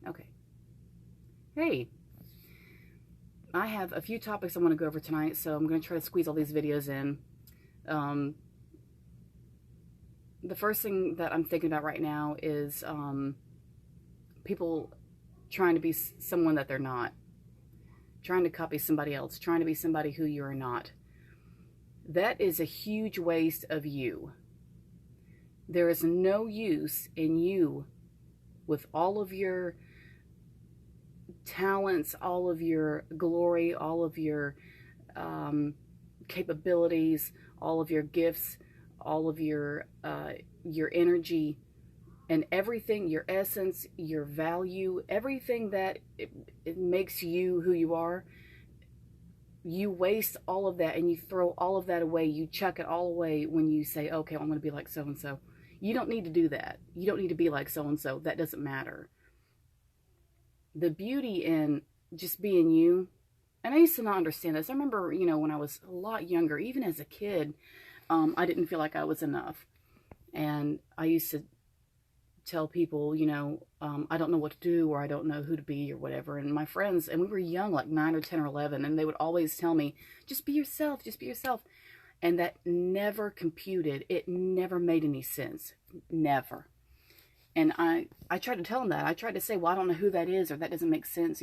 Okay. Hey, I have a few topics I want to go over tonight, so I'm going to try to squeeze all these videos in. Um, the first thing that I'm thinking about right now is people trying to be someone that they're not, trying to copy somebody else, trying to be somebody who you're not. That is a huge waste of you. There is no use in you with all of your talents, all of your glory, all of um, capabilities, all of your gifts, all of your energy, and everything, your essence, your value, everything that it makes you who you are. You waste all of that and you throw all of that away. You chuck it all away when you say, okay, I'm going to be like so and so. You don't need to do that. You don't need to be like so and so. That doesn't matter. The beauty in just being you. And I used to not understand this. I remember, when I was a lot younger, even as a kid, I didn't feel like I was enough. And I used to tell people, I don't know what to do, or I don't know who to be, or whatever. And my friends, and we were young, like 9 or 10 or 11, and they would always tell me, just be yourself, just be yourself. And that never computed. It never made any sense. Never. And I tried to tell them that. I tried to say, well, I don't know who that is, or that doesn't make sense.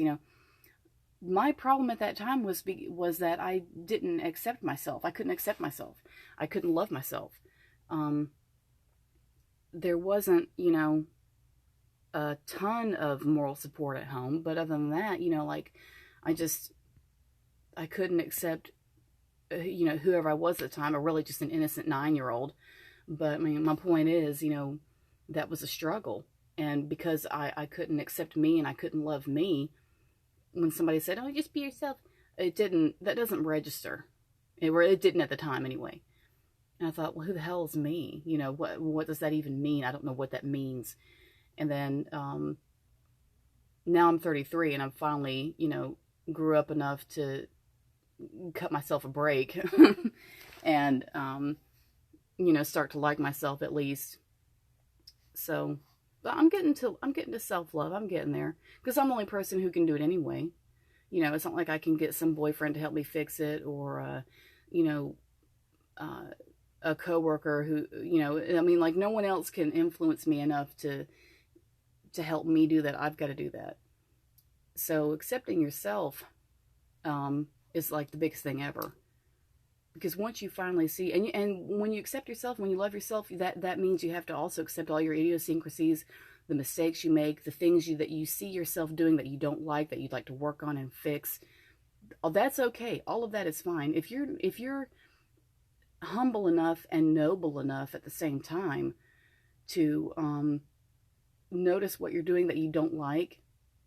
My problem at that time was that I didn't accept myself. I couldn't accept myself. I couldn't love myself. Um, there wasn't, a ton of moral support at home, but other than that, like I just I couldn't accept, whoever I was at the time, or really just an innocent 9-year-old. But I mean, my point is, that was a struggle, and because I couldn't accept me and I couldn't love me, when somebody said, "Oh, just be yourself," it didn't. That doesn't register. It didn't at the time anyway. And I thought, well, who the hell is me? What does that even mean? I don't know what that means. And then now I'm 33, and I'm finally, grew up enough to cut myself a break, and start to like myself at least. So, but I'm getting to self love. I'm getting there because I'm the only person who can do it anyway. It's not like I can get some boyfriend to help me fix it, or you know, uh, a coworker who, I mean, like no one else can influence me enough to help me do that. I've got to do that. So accepting yourself is like the biggest thing ever. Because once you finally see, and when you accept yourself, when you love yourself, that means you have to also accept all your idiosyncrasies, the mistakes you make, the things that you see yourself doing that you don't like, that you'd like to work on and fix. Oh, that's okay. All of that is fine. If you're humble enough and noble enough at the same time to notice what you're doing that you don't like,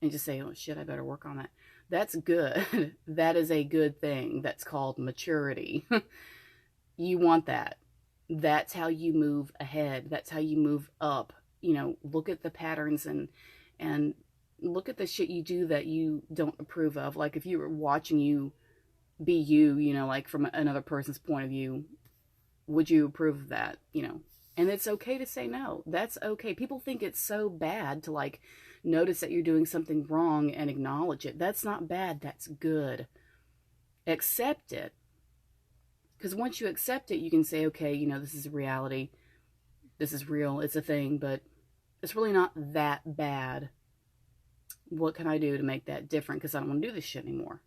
and just say, "Oh shit, I better work on that." That's good. That is a good thing. That's called maturity. You want that. That's how you move ahead. That's how you move up. Look at the patterns and look at the shit you do that you don't approve of. Like if you were watching you be you, like from another person's point of view, would you approve of that? And it's okay to say no. That's okay. People think it's so bad to like notice that you're doing something wrong and acknowledge it. That's not bad. That's good. Accept it. Because once you accept it, you can say, okay, this is a reality. This is real. It's a thing, but it's really not that bad. What can I do to make that different? Because I don't want to do this shit anymore.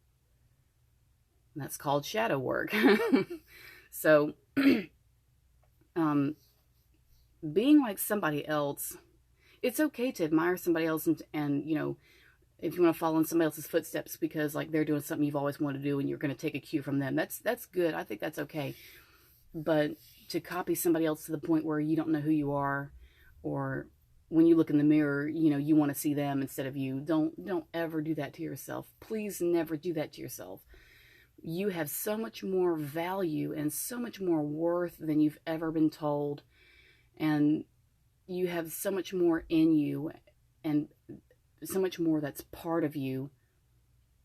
And that's called shadow work. So, being like somebody else, it's okay to admire somebody else and if you want to follow in somebody else's footsteps because like they're doing something you've always wanted to do and you're going to take a cue from them. That's good. I think that's okay. But to copy somebody else to the point where you don't know who you are, or when you look in the mirror, you want to see them instead of you. Don't ever do that to yourself. Please never do that to yourself. You have so much more value and so much more worth than you've ever been told. And you have so much more in you and so much more that's part of you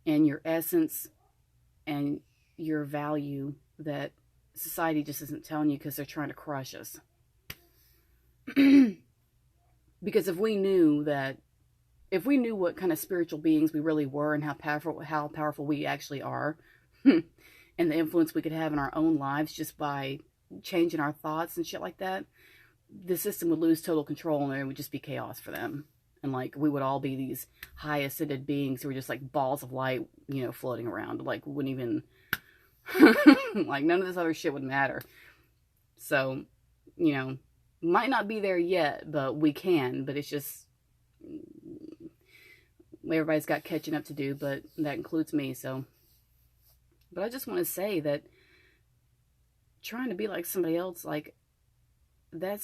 and your essence and your value that society just isn't telling you because they're trying to crush us. Because if we knew that if we knew what kind of spiritual beings we really were and how powerful we actually are, and the influence we could have in our own lives just by changing our thoughts and shit like that, the system would lose total control and it would just be chaos for them. And like, we would all be these high ascended beings who were just like balls of light, you know, floating around. Like, wouldn't even, like, none of this other shit would matter. So, you know, might not be there yet, but we can. But it's just, everybody's got catching up to do, but that includes me. So, but I just want to say that trying to be like somebody else, like,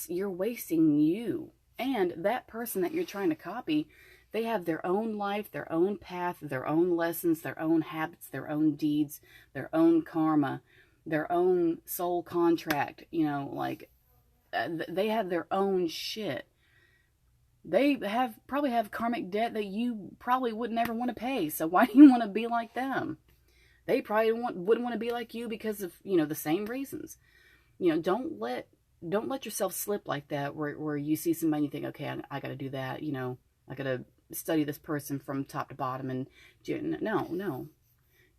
you're wasting you. And that person that you're trying to copy, they have their own life, their own path, their own lessons, their own habits, their own deeds, their own karma, their own soul contract. You know, like, they have their own shit. They probably have karmic debt that you probably would never want to pay. So why do you want to be like them? They probably wouldn't want to be like you because of, you know, the same reasons. You know, don't let yourself slip like that, where you see somebody and you think, okay, I got to do that. You know, I got to study this person from top to bottom. And no.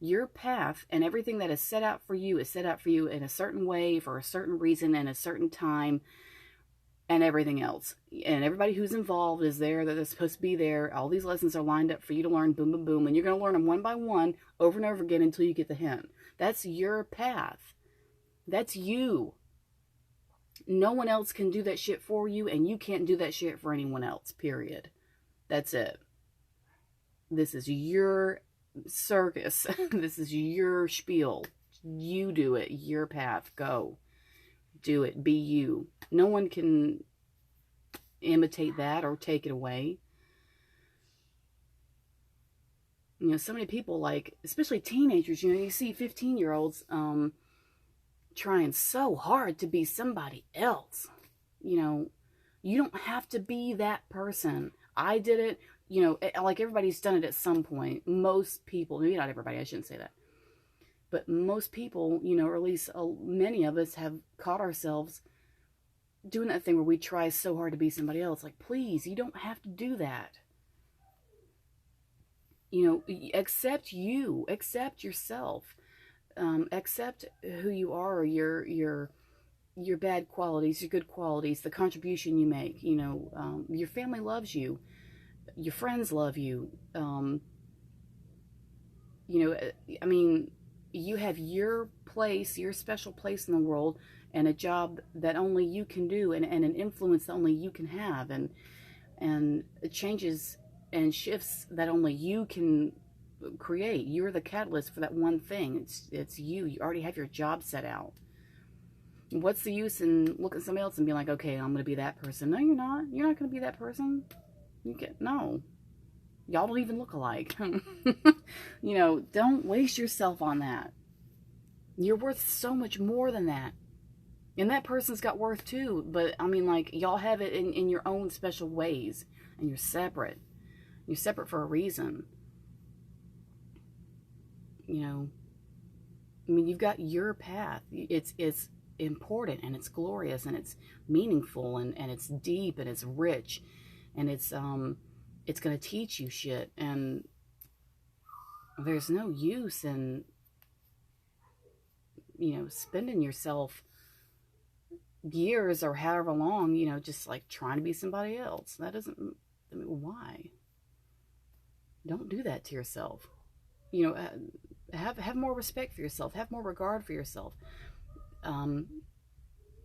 Your path and everything that is set out for you is set out for you in a certain way, for a certain reason, and a certain time, and everything else. And everybody who's involved is there, that they're supposed to be there. All these lessons are lined up for you to learn, boom, boom, boom. And you're going to learn them one by one, over and over again, until you get the hint. That's your path. That's you. No one else can do that shit for you, and you can't do that shit for anyone else, period. That's it. This is your circus. This is your spiel. You do it. Your path. Go. Do it. Be you. No one can imitate that or take it away. You know, so many people, like, especially teenagers, you know, you see 15-year-olds trying so hard to be somebody else. You know, you don't have to be that person. I did it, you know, like, everybody's done it at some point. Most people, maybe not everybody, I shouldn't say that. But most people, you know, or at least many of us have caught ourselves doing that thing where we try so hard to be somebody else. Like, please, you don't have to do that. You know, accept you. Accept yourself. Accept who you are, your bad qualities, your good qualities, the contribution you make. You know, your family loves you. Your friends love you. You know, I mean, you have your place, your special place in the world, and a job that only you can do, and an influence that only you can have, and changes and shifts that only you can create. You're the catalyst for that one thing. It's you. You already have your job set out. What's the use in looking at somebody else and being like, okay, I'm going to be that person? No, you're not. You're not going to be that person. No. Y'all don't even look alike. You know, don't waste yourself on that. You're worth so much more than that. And that person's got worth too. But, I mean, like, y'all have it in your own special ways. And you're separate. You're separate for a reason. You know, I mean, you've got your path. It's important, and it's glorious, and it's meaningful, and it's deep, and it's rich, and it's going to teach you shit. And there's no use in, you know, spending yourself years or however long, you know, just like trying to be somebody else. That doesn't, I mean, why? Don't do that to yourself. You know, have more respect for yourself. Have more regard for yourself. You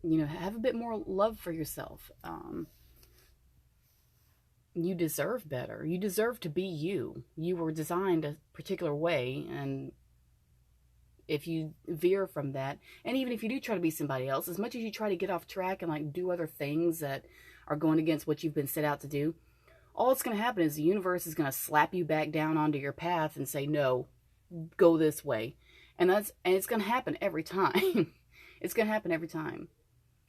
know, have a bit more love for yourself. You deserve better. You deserve to be you. You were designed a particular way, and if you veer from that, and even if you do try to be somebody else, as much as you try to get off track and like do other things that are going against what you've been set out to do, all that's going to happen is the universe is going to slap you back down onto your path and say, no, go this way. And it's going to happen every time. It's going to happen every time.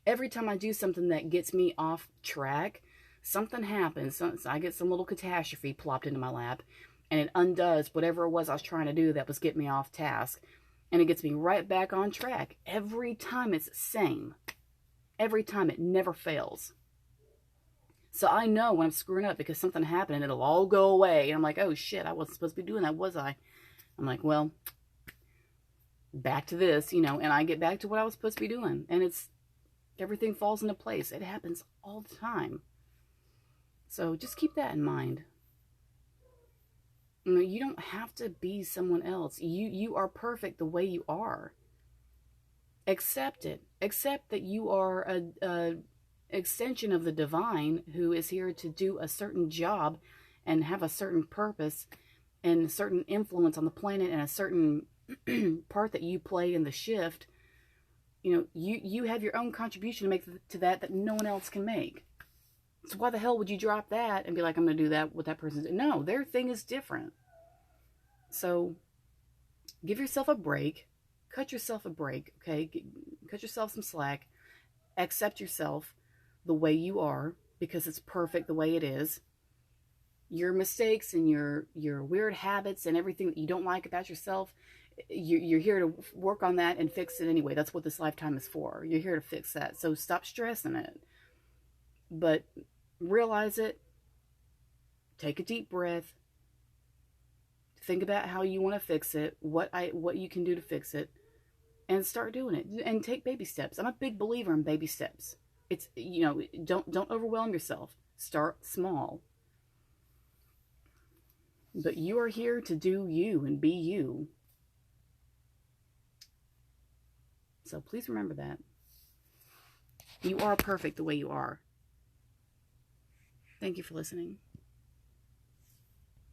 Every time I do something that gets me off track, something happens. So I get some little catastrophe plopped into my lap, and it undoes whatever it was I was trying to do that was getting me off task. And it gets me right back on track. Every time it's the same. Every time, it never fails. So I know when I'm screwing up because something happened and it'll all go away. And I'm like, oh shit, I wasn't supposed to be doing that, was I? I'm like, well, back to this, and I get back to what I was supposed to be doing. And everything falls into place. It happens all the time. So just keep that in mind. You don't have to be someone else. You are perfect the way you are. Accept it. Accept that you are a extension of the divine who is here to do a certain job and have a certain purpose and a certain influence on the planet and a certain part that you play in the shift. You have your own contribution to make to that no one else can make. So why the hell would you drop that and be like, I'm going to do that what that person's doing? No, their thing is different. So give yourself a break. Cut yourself a break, okay? Cut yourself some slack. Accept yourself the way you are because it's perfect the way it is. Your mistakes and your weird habits and everything that you don't like about yourself, you're here to work on that and fix it anyway. That's what this lifetime is for. You're here to fix that. So stop stressing it. But realize it. Take a deep breath. Think about how you want to fix it, what you can do to fix it, and start doing it. And take baby steps. I'm a big believer in baby steps. It's, don't overwhelm yourself. Start small. But you are here to do you and be you. So please remember that. You are perfect the way you are. Thank you for listening.